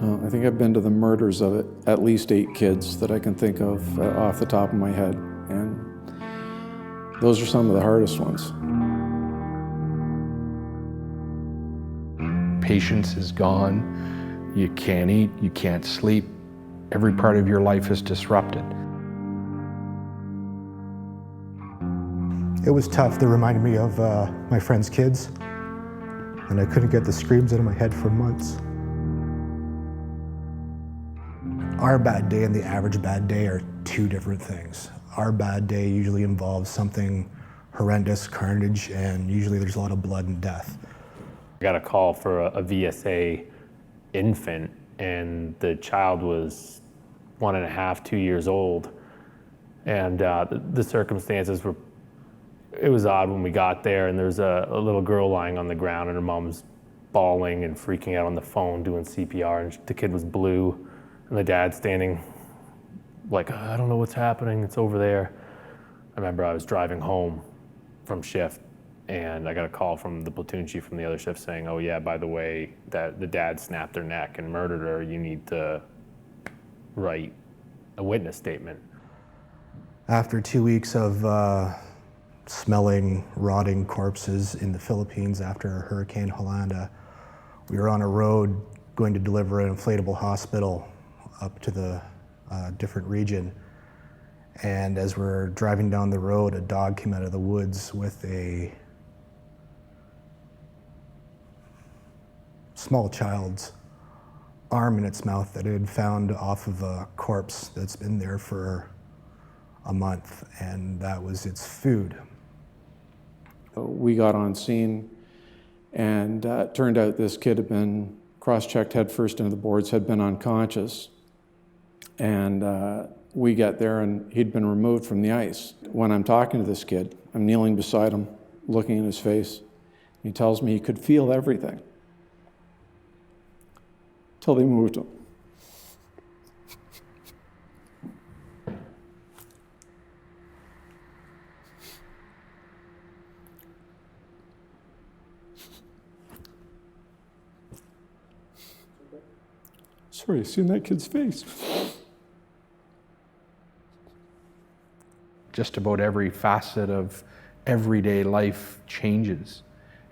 I think I've been to the murders of at least 8 kids that I can think of off the top of my head, and those are some of the hardest ones. Patience is gone. You can't eat, you can't sleep. Every part of your life is disrupted. It was tough. They reminded me of my friend's kids, and I couldn't get the screams out of my head for months. Our bad day and the average bad day are 2 different things. Our bad day usually involves something horrendous, carnage, and usually there's a lot of blood and death. I got a call for a VSA infant, and the child was 1.5, 2 years old. And the circumstances were, it was odd when we got there, and there's a little girl lying on the ground, and her mom's bawling and freaking out on the phone doing CPR, and the kid was blue, and the dad standing like, I don't know what's happening, it's over there. I remember I was driving home from shift, and I got a call from the platoon chief from the other shift saying, oh yeah, by the way, that the dad snapped her neck and murdered her. You need to write a witness statement. After 2 weeks of smelling rotting corpses in the Philippines after Hurricane Yolanda, we were on a road going to deliver an inflatable hospital up to the different region. And as we're driving down the road, a dog came out of the woods with a small child's arm in its mouth that it had found off of a corpse that's been there for a month, and that was its food. We got on scene, and it turned out this kid had been cross-checked headfirst into the boards, had been unconscious. And we get there, and he'd been removed from the ice. When I'm talking to this kid, I'm kneeling beside him, looking in his face. He tells me he could feel everything till they moved him. Sorry, I've seen that kid's face. Just about every facet of everyday life changes.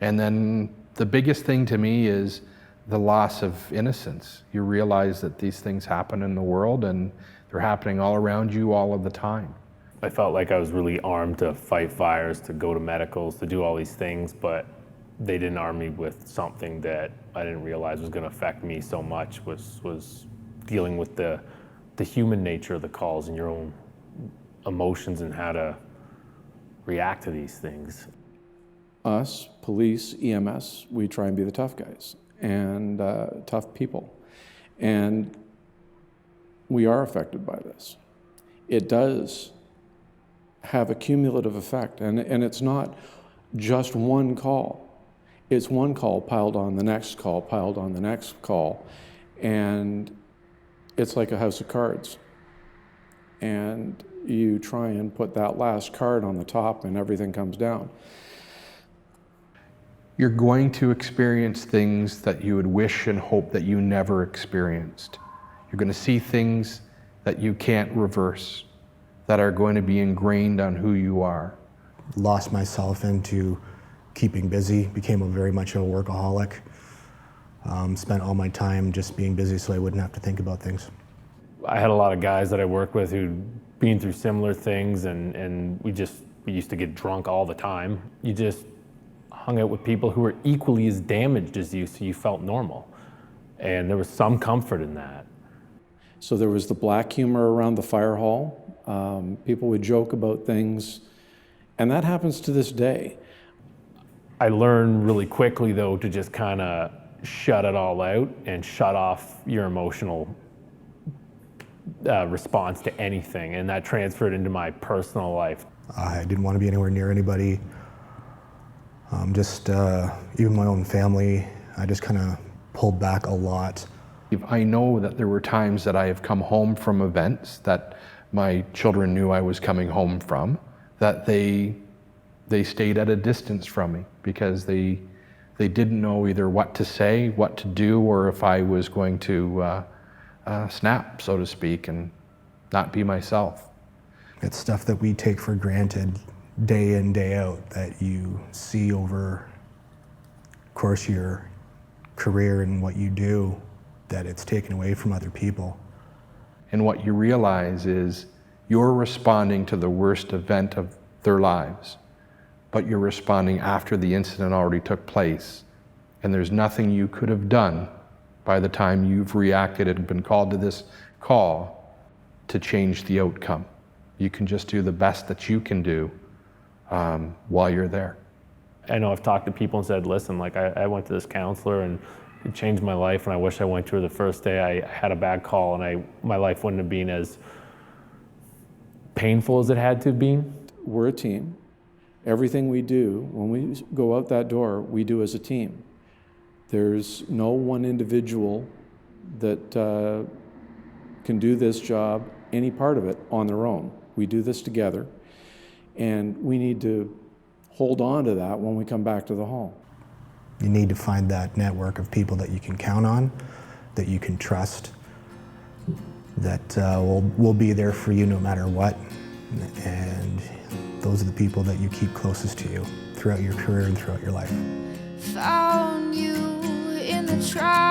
And then the biggest thing to me is the loss of innocence. You realize that these things happen in the world, and they're happening all around you all of the time. I felt like I was really armed to fight fires, to go to medicals, to do all these things, but they didn't arm me with something that I didn't realize was going to affect me so much, was dealing with the human nature of the calls and your own emotions and how to react to these things. Us, police, EMS, we try and be the tough guys and tough people. And we are affected by this. It does have a cumulative effect, and it's not just one call. It's one call piled on the next call, piled on the next call, and it's like a house of cards. And you try and put that last card on the top and everything comes down. You're going to experience things that you would wish and hope that you never experienced. You're going to see things that you can't reverse, that are going to be ingrained on who you are. Lost myself into keeping busy, became very much a workaholic. Spent all my time just being busy so I wouldn't have to think about things. I had a lot of guys that I worked with who'd been through similar things, and we used to get drunk all the time. You just hung out with people who were equally as damaged as you, so you felt normal. And there was some comfort in that. So there was the black humor around the fire hall. People would joke about things, and that happens to this day. I learned really quickly, though, to just kind of shut it all out and shut off your emotional response to anything, and that transferred into my personal life. I didn't want to be anywhere near anybody. Even my own family, I just kind of pulled back a lot. I know that there were times that I have come home from events that my children knew I was coming home from, that they stayed at a distance from me because they They didn't know either what to say, what to do, or if I was going to snap, so to speak, and not be myself. It's stuff that we take for granted day in, day out, that you see over the course of your career and what you do, that it's taken away from other people. And what you realize is you're responding to the worst event of their lives, but you're responding after the incident already took place. And there's nothing you could have done by the time you've reacted and been called to this call to change the outcome. You can just do the best that you can do while you're there. I know I've talked to people and said, listen, like I went to this counselor and it changed my life, and I wish I went to her the first day I had a bad call, and my life wouldn't have been as painful as it had to be. We're a team. Everything we do, when we go out that door, we do as a team. There's no one individual that can do this job, any part of it, on their own. We do this together, and we need to hold on to that when we come back to the hall. You need to find that network of people that you can count on, that you can trust, that will be there for you no matter what. And those are the people that you keep closest to you throughout your career and throughout your life. Found you in the trial.